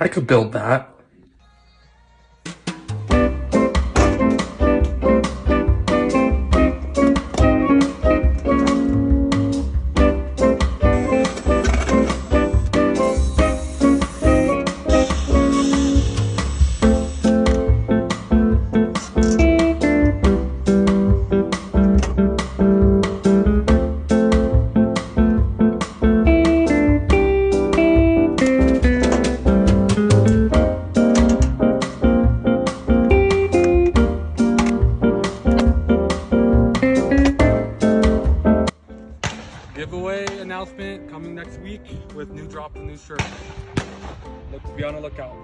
I could build that. Giveaway announcement coming next week with new drops and new shirts. Be on the lookout.